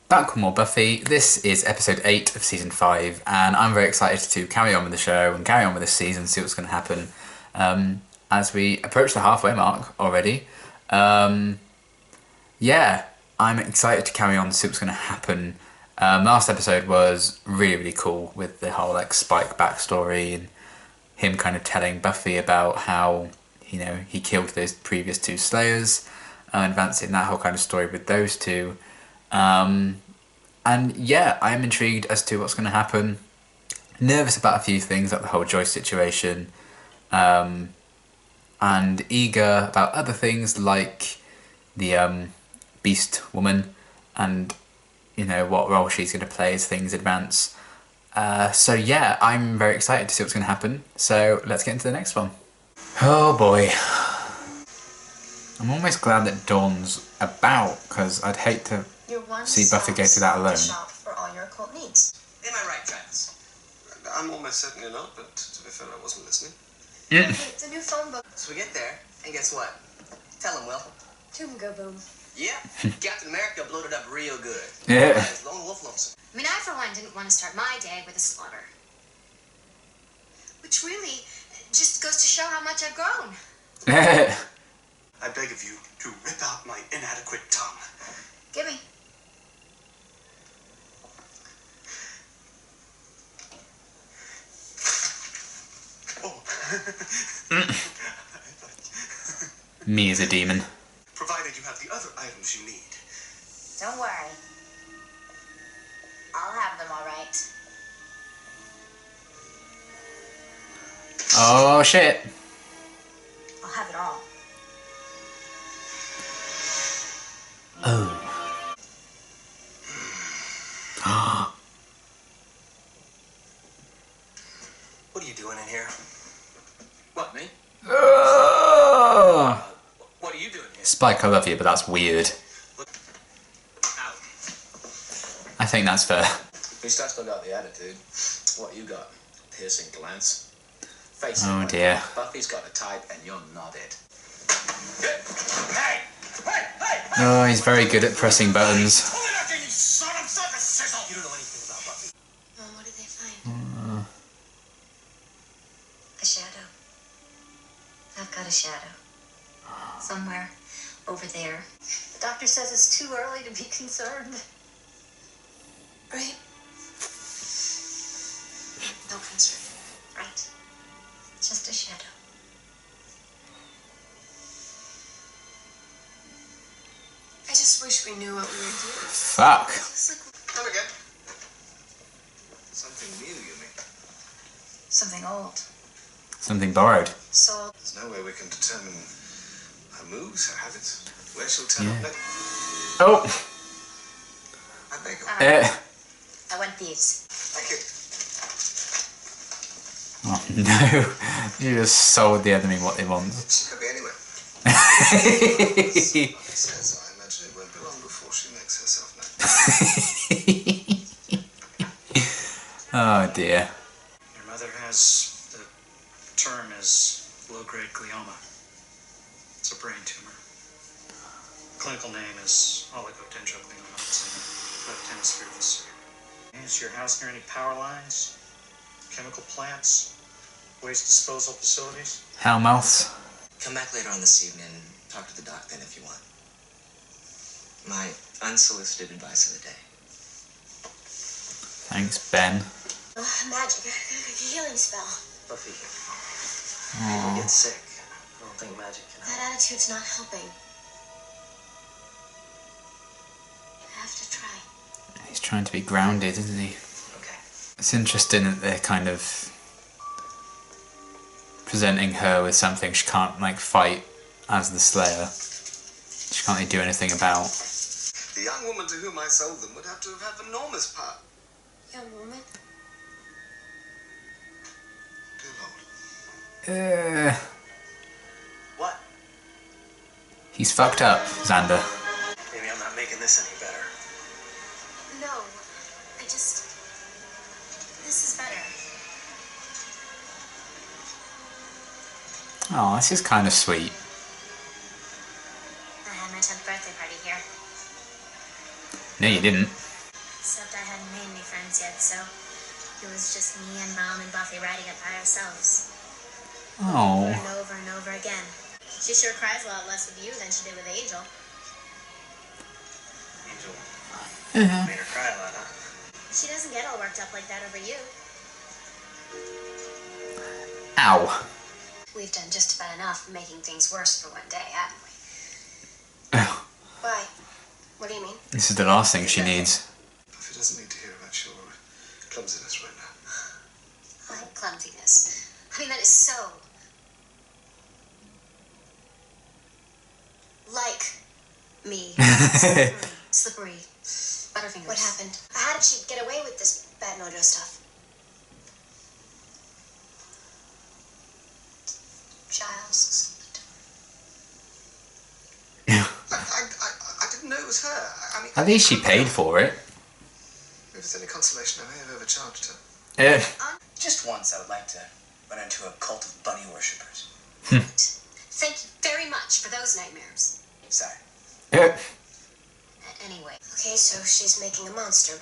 Back with more Buffy. This is episode 8 of season 5, and I'm very excited to carry on with the show and carry on with this season, see what's going to happen as we approach the halfway mark already. Yeah, I'm excited to carry on and see what's going to happen. Last episode was really, really cool with the whole Spike backstory and him kind of telling Buffy about how, he killed those previous 2 Slayers, advancing that whole kind of story with those 2. And yeah, I am intrigued as to what's going to happen. Nervous about a few things, like the whole Joyce situation, and eager about other things like the Beast Woman and what role she's going to play as things advance. So yeah, I'm very excited to see what's going to happen. So let's get into the next one. Oh boy. I'm almost glad that Dawn's about, because I'd hate to see Buffy go through that alone. Shop for all your occult needs. Am I right, Travis? I'm almost certain you're not, but to be fair, I wasn't listening. Hey, it's a new phone book. So we get there, and guess what? Tell him, Will. Toom go boom. Yeah, Captain America blowed it up real good. Yeah. As Lone Wolf lonesome. I mean, I for one didn't want to start my day with a slaughter. Which really just goes to show how much I've grown. I beg of you to rip out my inadequate tongue. Gimme. Oh. Me as a demon. Provided you have the other items you need. Don't worry. I'll have them all right. Oh shit. I'll have it all. Oh. What are you doing in here? What, me? What are you doing here? Spike, I love you, but that's weird. Out. I think that's fair. He's still got the attitude. What you got? Piercing glance. Face Oh it. dear. Buffy's got a type, and you're not it. Hey! Hey! Oh, he's very good at pressing buttons. You don't know anything about Buffy. Oh, what did they find? A shadow. I've got a shadow. Somewhere over there. The doctor says it's too early to be concerned. Right? No concern. Right? Just a shadow. I just wish we knew what we were doing. Fuck. It's like Come again. Something new, you mean? something old. Something borrowed. So There's no way we can determine her moves, her habits, where she'll turn up next. Oh. I beg your I want these. Thank you. Oh no. You just sold the enemy what they want. She could be anywhere. Says, I imagine it won't be long before she makes herself known. Oh dear. Your mother has, the term is low-grade glioma. It's a brain tumor. Clinical name is oligodendroglioma. It's in the left hemisphere of the sphere. Is your house near any power lines, chemical plants, waste disposal facilities? Hellmouths. Come back later on this evening and talk to the doc then if you want. My unsolicited advice of the day. Thanks, Ben. Magic. Healing spell. Buffy, people get sick. I don't think magic can help. That attitude's not helping. I have to try. He's trying to be grounded, isn't he? Okay. It's interesting that they're kind of presenting her with something she can't fight as the Slayer. She can't really do anything about. The young woman to whom I sold them would have to have enormous power. Young woman? Dear Lord. What? He's fucked up, Xander. Maybe I'm not making this any better. No. This is better. Oh, this is kind of sweet. I had my 10th birthday party here. No, you didn't. me and Mom and Buffy riding it by ourselves. Oh. Over and over again. She sure cries a lot less with you than she did with Angel. Angel Yeah. made her cry a lot, huh? She doesn't get all worked up like that over you. Ow. We've done just about enough making things worse for one day, haven't we? Why? What do you mean? This is the last thing she needs. Buffy doesn't need to hear about your clumsiness right now. My clumsiness. I mean, that is so... like me. Slippery. Butterfingers. What happened? How did she get away with this bad mojo stuff? Giles. I didn't know it was her. I mean, At least she paid for it. If it's any consolation, I may have overcharged her. Yeah. Just once I would like to run into a cult of bunny worshippers. Thank you very much for those nightmares. Sorry. Yeah. Anyway. Okay, so she's making a monster.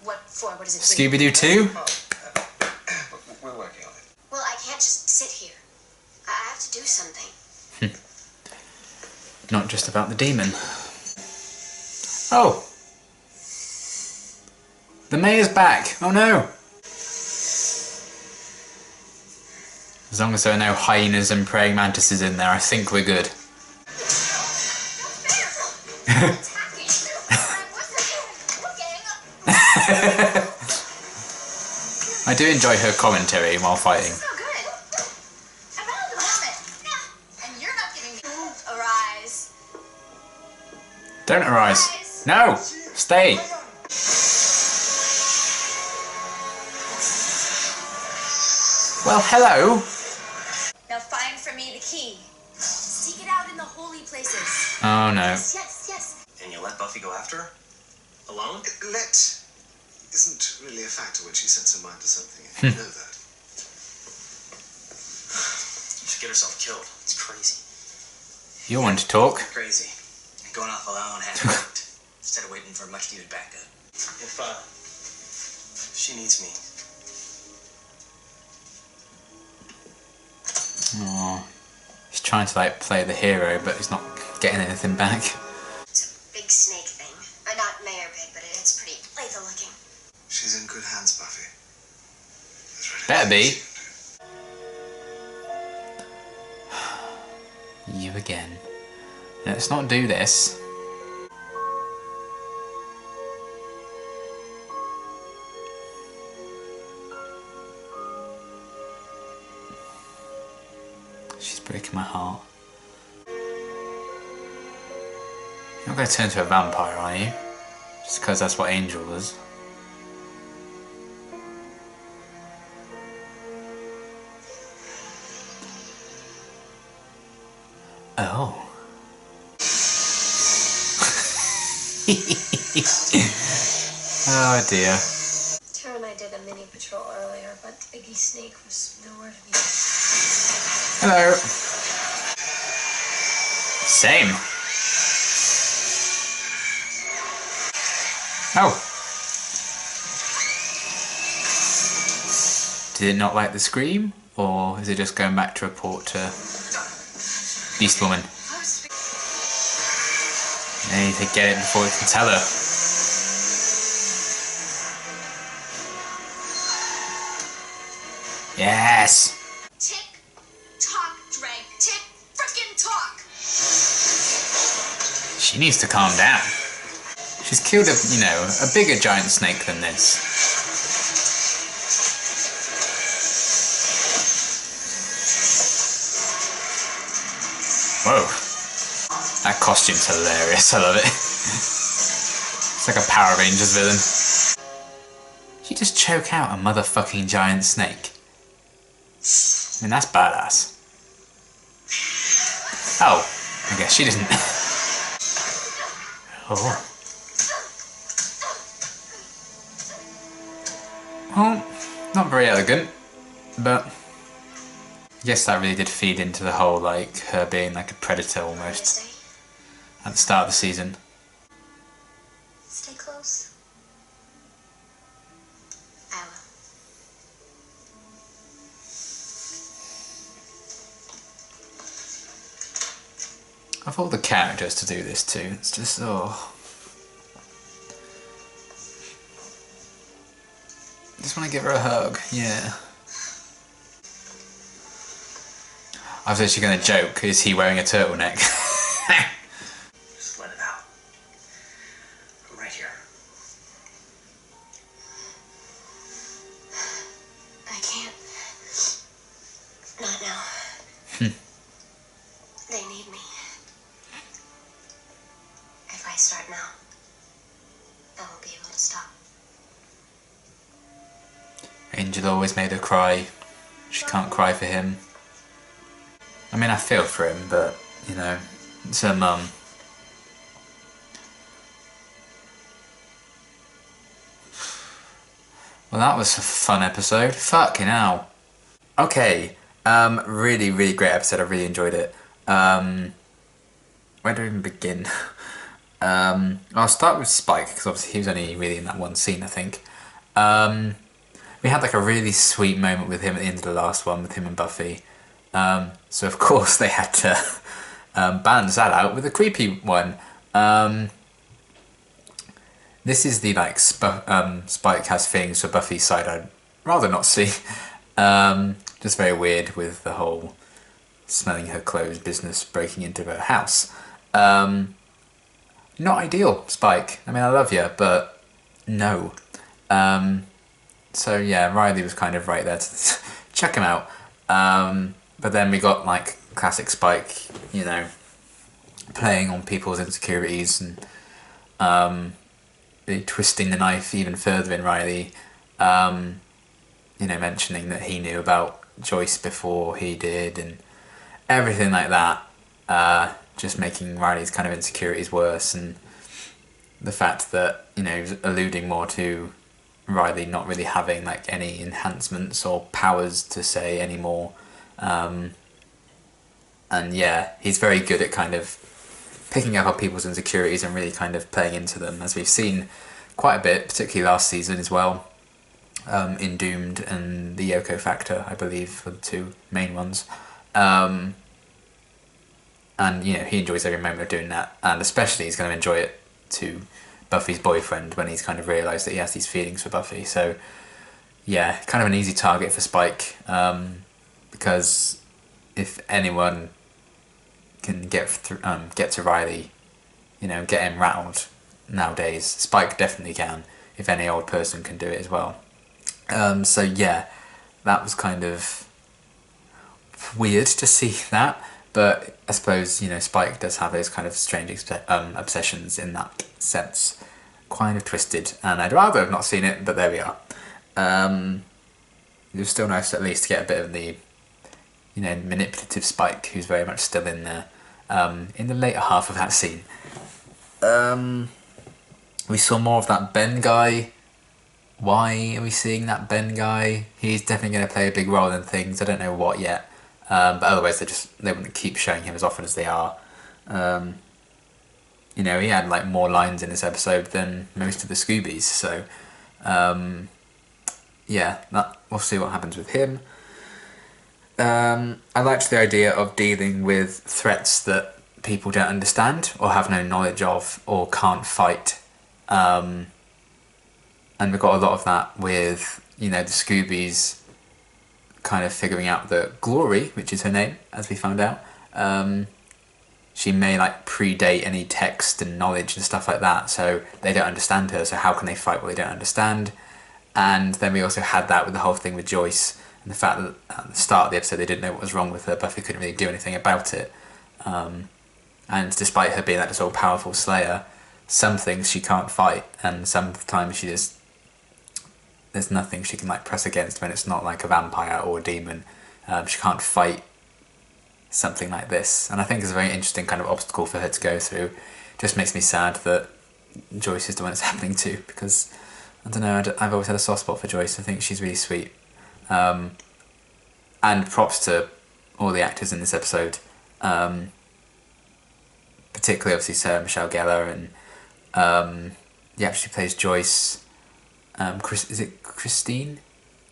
What for? What does it do? Scooby-Doo 2? Oh, we're working on it. Well, I can't just sit here. I have to do something. Not just about the demon. Oh! The mayor's back! Oh no! As long as there are no hyenas and praying mantises in there, I think we're good. I do enjoy her commentary while fighting. So good. I'm out of the vomit. And you're not giving me arise. Don't arise. No! Stay! Well, hello! Now find for me the key. Seek it out in the holy places. Oh no. Yes. And you let Buffy go after her? Alone? Let isn't really a factor when she sets her mind to something. You know that. She'll get herself killed. It's crazy. You want to talk? Crazy. And going off alone, half-baked, instead of waiting for a much-needed backup. If she needs me. Aww. He's trying to like play the hero, but he's not getting anything back. It's a big snake thing. Not mayor big, but it's pretty lethal looking. She's in good hands, Buffy. There's really Better nothing be. she can do. You again. Let's not do this. She's breaking my heart. You're not going to turn into a vampire, are you? Just because that's what Angel was. Oh. Oh dear. Tara and I did a mini patrol earlier, but Biggie Snake was nowhere to be. Hello. Same. Oh. Did it not like the scream? Or is it just going back to report to Beast Woman? I need to get it before it can tell her. Yes! Tick, tock, Drake. Tick, frickin' tock. She needs to calm down. She's killed a bigger giant snake than this. Whoa. That costume's hilarious, I love it. It's like a Power Rangers villain. You just choke out a motherfucking giant snake. I mean, that's badass. Oh, I guess she didn't. Oh. Well, not very elegant, but I guess that really did feed into the whole, like, her being like a predator almost at the start of the season. Stay close. I will. Of all the characters to do this to, it's just, oh. I just want to give her a hug, yeah. I was actually going to joke, is he wearing a turtleneck? Just let it out. I'm right here. I can't. Not now. They need me. If I start now, I won't be able to stop. Angel always made her cry. She can't cry for him. I mean, I feel for him, but, you know, it's her mum. Well, that was a fun episode. Fucking hell. Okay, really, really great episode. I really enjoyed it. Where do I even begin? I'll start with Spike, because obviously he was only really in that one scene, I think. We had like a really sweet moment with him at the end of the last one, with him and Buffy. So of course they had to balance that out with a creepy one. This is the like Spike has feelings for Buffy's side I'd rather not see. Just very weird with the whole smelling her clothes business, breaking into her house. Not ideal, Spike. I mean, I love you, but no. So yeah, Riley was kind of right there to check him out. But then we got like classic Spike, you know, playing on people's insecurities and really twisting the knife even further in Riley. You know, mentioning that he knew about Joyce before he did and everything like that. Just making Riley's kind of insecurities worse, and the fact that, you know, he was alluding more to Riley not really having like any enhancements or powers to say anymore. And yeah, he's very good at kind of picking up on people's insecurities and really kind of playing into them, as we've seen quite a bit, particularly last season as well, in Doomed and the Yoko Factor, I believe, were the two main ones. And you know, he enjoys every moment of doing that, and especially he's going to enjoy it to Buffy's boyfriend when he's kind of realised that he has these feelings for Buffy. So yeah, kind of an easy target for Spike, because if anyone can get to Riley, you know, get him rattled nowadays, Spike definitely can, if any old person can do it as well. So yeah, that was kind of weird to see that, but I suppose, you know, Spike does have those kind of strange obsessions in that sense, kind of twisted, and I'd rather have not seen it, but there we are. It was still nice at least to get a bit of the, you know, manipulative Spike, who's very much still in there, in the later half of that scene. We saw more of that Ben guy. Why are we seeing that Ben guy? He's definitely going to play a big role in things. I don't know what yet, but otherwise they wouldn't keep showing him as often as they are. You know, he had like more lines in this episode than most of the Scoobies, so yeah, we'll see what happens with him. I liked the idea of dealing with threats that people don't understand or have no knowledge of or can't fight. And we got a lot of that with, you know, the Scoobies kind of figuring out that Glory, which is her name, as we found out, she may like predate any text and knowledge and stuff like that, so they don't understand her, so how can they fight what they don't understand? And then we also had that with the whole thing with Joyce, and the fact that at the start of the episode they didn't know what was wrong with her. Buffy couldn't really do anything about it. And despite her being like this all-powerful Slayer, some things she can't fight, and sometimes there's nothing she can like press against when it's not like a vampire or a demon. She can't fight something like this, and I think it's a very interesting kind of obstacle for her to go through. Just makes me sad that Joyce is the one it's happening to, because I don't know, I've always had a soft spot for Joyce. I think she's really sweet. And props to all the actors in this episode, particularly obviously Sarah Michelle Gellar, and the actress who plays Joyce, is it Christine,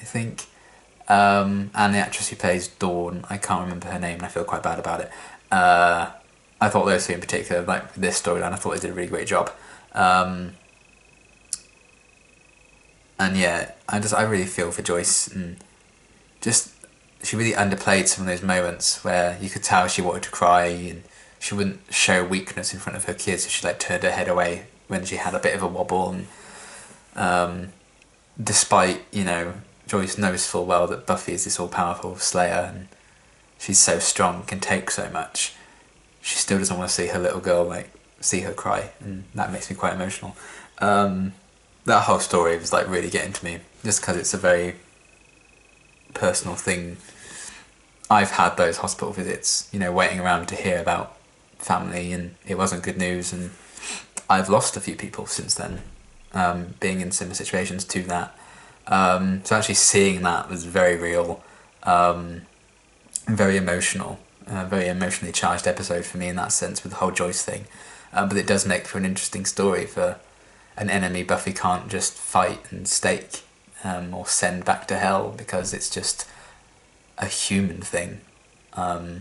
I think, and the actress who plays Dawn, I can't remember her name and I feel quite bad about it. I thought those two in particular, like this storyline, I thought they did a really great job. And yeah, I really feel for Joyce, and just she really underplayed some of those moments where you could tell she wanted to cry, and she wouldn't show weakness in front of her kids, so she like turned her head away when she had a bit of a wobble. And despite, you know, Joyce knows full well that Buffy is this all powerful Slayer and she's so strong, can take so much, she still doesn't want to see her little girl like see her cry, and that makes me quite emotional. That whole story was like really getting to me, just because it's a very personal thing. I've had those hospital visits, you know, waiting around to hear about family, and it wasn't good news, and I've lost a few people since then, being in similar situations to that. So actually seeing that was very real, very emotional, very emotionally charged episode for me in that sense with the whole Joyce thing. But it does make for an interesting story for an enemy Buffy can't just fight and stake or send back to hell, because it's just a human thing. So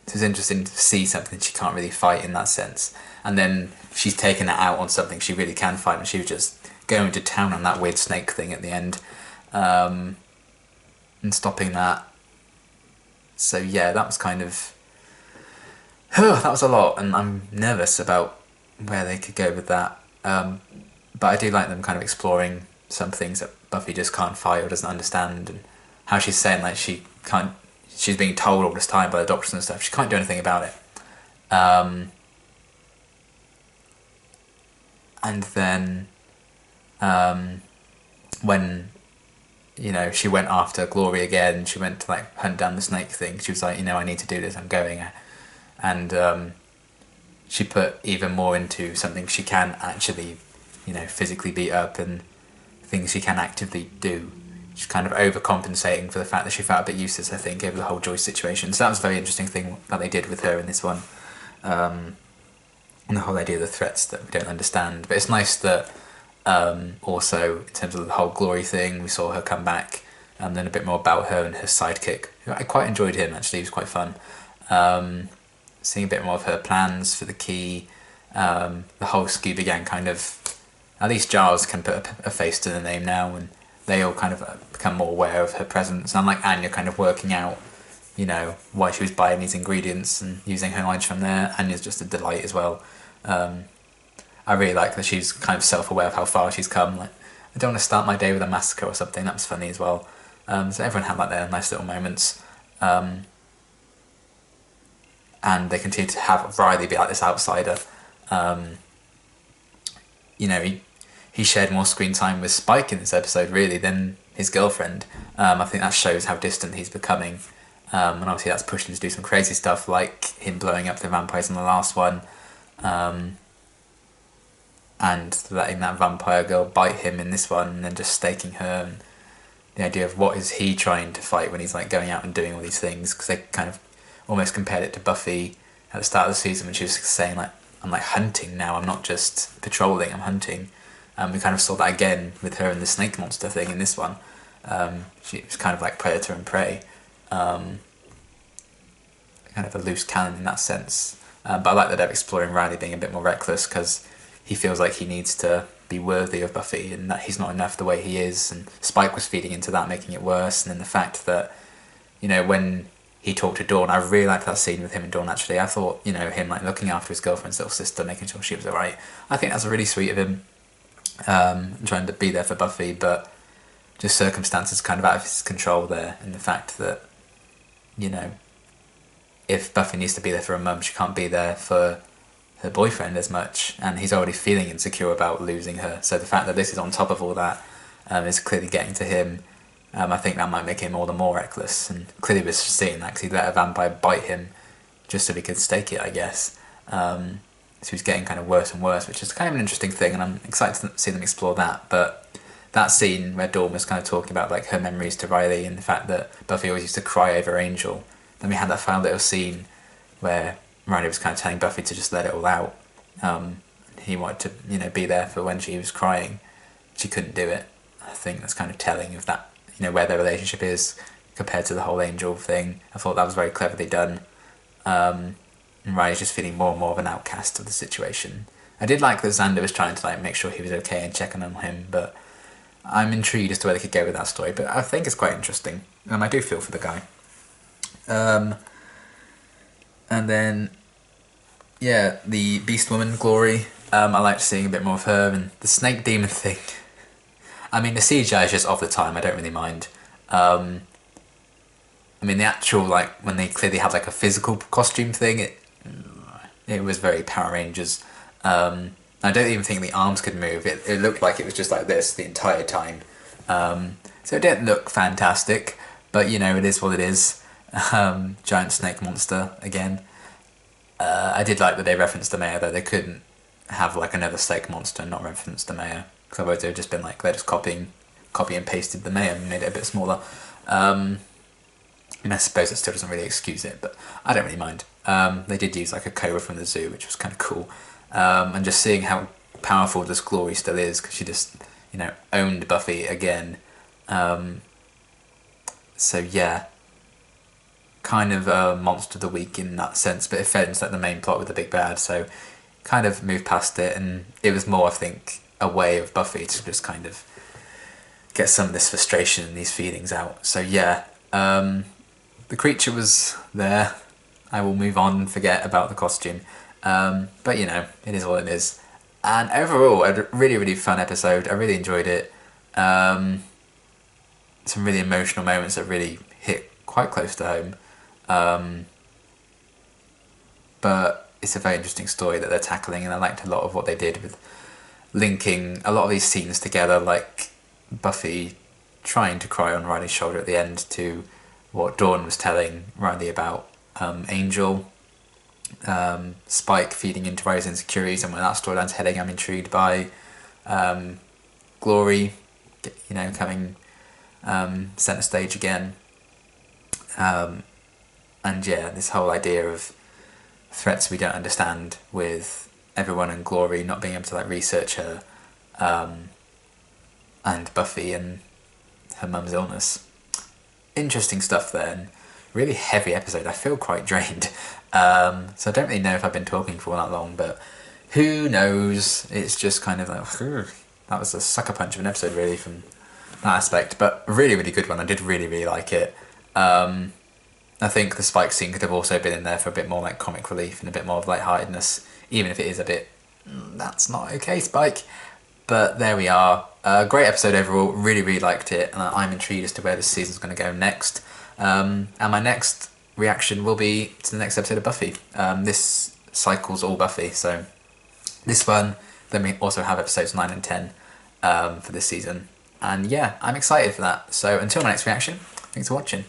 it's interesting to see something she can't really fight in that sense, and then she's taken it out on something she really can fight, and she was just going to town on that weird snake thing at the end, and stopping that. So yeah, that was kind of that was a lot, and I'm nervous about where they could go with that. But I do like them kind of exploring some things that Buffy just can't fight or doesn't understand, and how she's saying like she's being told all this time by the doctors and stuff, she can't do anything about it. And then when, you know, she went after Glory again, she went to like hunt down the snake thing, she was like, you know, I need to do this, I'm going. And she put even more into something she can actually, you know, physically beat up, and things she can actively do. She's kind of overcompensating for the fact that she felt a bit useless, I think, over the whole Joyce situation. So that was a very interesting thing that they did with her in this one. And the whole idea of the threats that we don't understand. But it's nice that also, in terms of the whole Glory thing, we saw her come back, and then a bit more about her and her sidekick. I quite enjoyed him, actually, he was quite fun. Seeing a bit more of her plans for the key, the whole Scooby Gang kind of, at least Giles can put a face to the name now, and they all kind of become more aware of her presence. And like Anya kind of working out, you know, why she was buying these ingredients and using her knowledge from there. Anya's just a delight as well. I really like that she's kind of self-aware of how far she's come. Like, I don't want to start my day with a massacre or something. That was funny as well. So everyone had like their nice little moments. And they continue to have Riley be like this outsider. You know, he shared more screen time with Spike in this episode, really, than his girlfriend. I think that shows how distant he's becoming. And obviously that's pushed him to do some crazy stuff, like him blowing up the vampires in the last one. And letting that vampire girl bite him in this one, and then just staking her. And the idea of what is he trying to fight when he's like going out and doing all these things, because they kind of almost compared it to Buffy at the start of the season when she was saying like, I'm like hunting now, I'm not just patrolling, I'm hunting. We kind of saw that again with her and the snake monster thing in this one. She was kind of like predator and prey. Kind of a loose cannon in that sense. But I like that they're exploring Riley being a bit more reckless, because he feels like he needs to be worthy of Buffy, and that he's not enough the way he is. And Spike was feeding into that, making it worse. And then the fact that, you know, when he talked to Dawn, I really liked that scene with him and Dawn, actually. I thought, you know, him like looking after his girlfriend's little sister, making sure she was alright. I think that's really sweet of him, trying to be there for Buffy, but just circumstances kind of out of his control there, and the fact that, you know, if Buffy needs to be there for her mum, she can't be there for her boyfriend as much, and he's already feeling insecure about losing her. So the fact that this is on top of all that is clearly getting to him. I think that might make him all the more reckless, and clearly we're seeing that because he let a vampire bite him just so he could stake it, I guess. So he's getting kind of worse and worse, which is kind of an interesting thing, and I'm excited to see them explore that. But that scene where Dawn was kind of talking about like her memories to Riley, and the fact that Buffy always used to cry over Angel, then we had that final little scene where Riley was kind of telling Buffy to just let it all out. He wanted to, you know, be there for when she was crying. She couldn't do it. I think that's kind of telling of that, you know, where their relationship is compared to the whole Angel thing. I thought that was very cleverly done. And and Riley's just feeling more and more of an outcast of the situation. I did like that Xander was trying to like make sure he was okay and checking on him, but I'm intrigued as to where they could go with that story. But I think it's quite interesting, and I do feel for the guy. And then, yeah, the Beast Woman, Glory. I liked seeing a bit more of her, and the Snake Demon thing. I mean, the CGI is just off the time. I don't really mind. I mean, the actual, like, when they clearly had like a physical costume thing, it was very Power Rangers. I don't even think the arms could move. It looked like it was just like this the entire time. So it didn't look fantastic, but you know, it is what it is. Giant snake monster again. I did like that they referenced the mayor, though. They couldn't have like another snake monster and not reference the mayor, because otherwise they'd just been like, they're just copy and pasted the mayor and made it a bit smaller. And I suppose it still doesn't really excuse it, but I don't really mind. They did use like a cobra from the zoo, which was kind of cool. And just seeing how powerful this Glory still is, because she just, you know, owned Buffy again. So yeah, kind of a monster of the week in that sense, but it fed into like the main plot with the big bad, so kind of moved past it, and it was more, I think, a way of Buffy to just kind of get some of this frustration and these feelings out. So yeah, the creature was there. I will move on and forget about the costume. But you know, it is what it is. And overall, a really, really fun episode. I really enjoyed it. Some really emotional moments that really hit quite close to home. But it's a very interesting story that they're tackling, and I liked a lot of what they did with linking a lot of these scenes together, like Buffy trying to cry on Riley's shoulder at the end to what Dawn was telling Riley about Angel. Spike feeding into Riley's insecurities, and where that storyline's heading, I'm intrigued by. Glory, you know, coming centre stage again. And yeah, this whole idea of threats we don't understand, with everyone and Glory not being able to like research her, and Buffy and her mum's illness. Interesting stuff there, and really heavy episode. I feel quite drained. So I don't really know if I've been talking for that long, but who knows? It's just kind of like, that was a sucker punch of an episode really from that aspect, but a really, really good one. I did really, really like it. I think the Spike scene could have also been in there for a bit more like comic relief and a bit more of lightheartedness, even if it is a bit, that's not okay, Spike. But there we are. Great episode overall. Really, really liked it, and I'm intrigued as to where this season's going to go next. And my next reaction will be to the next episode of Buffy. This cycle's all Buffy, so this one, then we also have episodes 9 and 10 for this season. And yeah, I'm excited for that. So until my next reaction, thanks for watching.